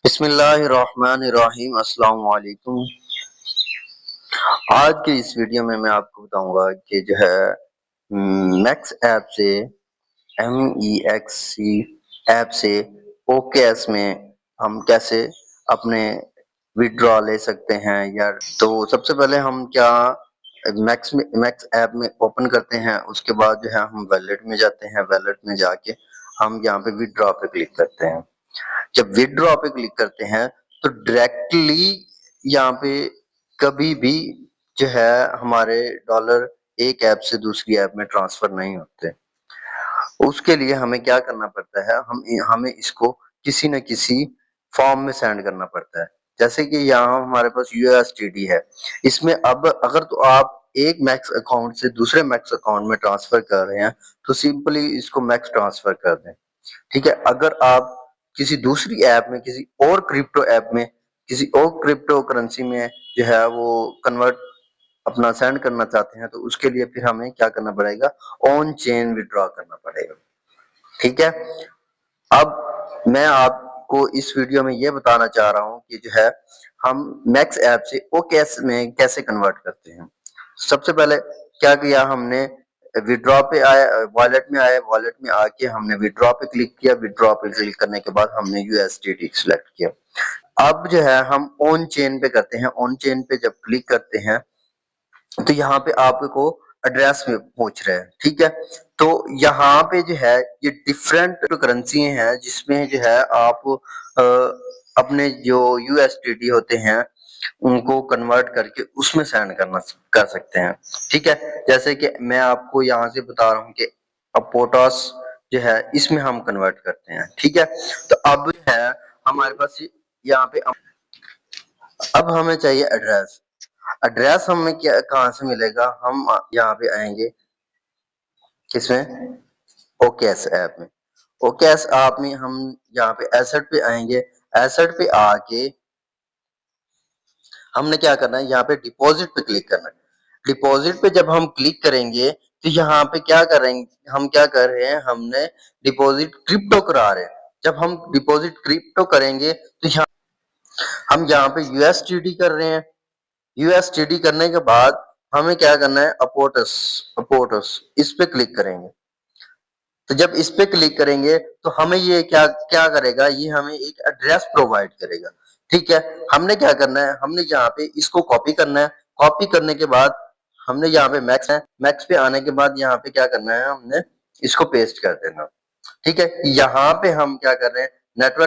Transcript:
बिस्मिल्लाहिर्रहमानिर्रहीम। अस्सलाम वालेकुम। आज के इस वीडियो में मैं आपको बताऊंगा कि जो है मैक्स ऐप से MEXC ऐप से OKS में हम कैसे अपने विड्रॉ ले सकते हैं। या तो सबसे पहले हम क्या मैक्स ऐप में ओपन करते हैं, उसके बाद जो है हम वैलेट में जाते हैं। वैलेट में जाके हम यहाँ पे विड्रॉ पे क्लिक करते हैं। जब विड्रॉ पे क्लिक करते हैं तो डायरेक्टली यहाँ पे कभी भी जो है हमारे डॉलर एक ऐप से दूसरी ऐप में ट्रांसफर नहीं होते। उसके लिए हमें क्या करना पड़ता है, हमें इसको किसी न किसी फॉर्म में सेंड करना पड़ता है। जैसे कि यहाँ हमारे पास USDT है, इसमें अब अगर तो आप एक मैक्स अकाउंट से दूसरे मैक्स अकाउंट में ट्रांसफर कर रहे हैं तो सिंपली इसको मैक्स ट्रांसफर कर दें। ठीक है, अगर आप किसी दूसरी ऐप में, किसी और क्रिप्टो ऐप में, किसी और क्रिप्टो करेंसी में जो है वो कन्वर्ट अपना सेंड करना चाहते हैं तो उसके लिए फिर हमें क्या करना पड़ेगा, ऑन चेन विड्रॉ करना पड़ेगा। ठीक है, अब मैं आपको इस वीडियो में ये बताना चाह रहा हूँ कि जो है हम मैक्स ऐप से OKS में कैसे कन्वर्ट करते हैं। सबसे पहले क्या किया हमने, विड्रॉ पे आए, वॉलेट में आए, वॉलेट में आके हमने विड्रॉ पे क्लिक किया। विड्रॉ पे क्लिक करने के बाद हमने USDT सिलेक्ट किया। अब जो है हम ऑन चेन पे करते हैं। ऑन चेन पे जब क्लिक करते हैं तो यहाँ पे आपको एड्रेस में पूछ रहे हैं। ठीक है, तो यहाँ पे जो है ये डिफरेंट करेंसी हैं जिसमें जो है आप अपने जो USDT होते हैं उनको कन्वर्ट करके उसमें सेंड कर सकते हैं। ठीक है, जैसे कि मैं आपको यहाँ से बता रहा हूँ कि अपोटॉस जो है इसमें हम कन्वर्ट करते हैं। ठीक है, तो अब जो है हमारे पास यहाँ पे अब हमें चाहिए एड्रेस। एड्रेस हमें क्या कहाँ से मिलेगा, हम यहाँ पे आएंगे किसमें, OKS ऐप में। OKS ऐप में हम यहाँ पे एसेट पे आएंगे। एसेट पे आके हमने क्या करना है, यहाँ पे डिपॉजिट पे क्लिक करना है। डिपॉजिट पे जब हम क्लिक करेंगे तो यहाँ पे क्या करेंगे, हम क्या कर रहे हैं, हमने डिपॉजिट क्रिप्टो करा रहे हैं। जब हम डिपॉजिट क्रिप्टो करेंगे तो यहाँ हम यहाँ पे USDT कर रहे हैं। USDT करने के बाद हमें क्या करना है, अपोटस अपोटस इस पे क्लिक करेंगे। तो जब इस पे क्लिक करेंगे तो हमें ये क्या क्या करेगा, ये हमें एक एड्रेस प्रोवाइड करेगा। ठीक है, हमने क्या करना है, हमने यहाँ पे इसको कॉपी करना है। कॉपी करने के बाद हमने यहाँ पे मैक्स है, मैक्स पे आने के बाद यहाँ पे क्या करना है, हमने इसको पेस्ट कर देना। ठीक है, यहाँ पे हम क्या कर रहे हैं, नेटवर्क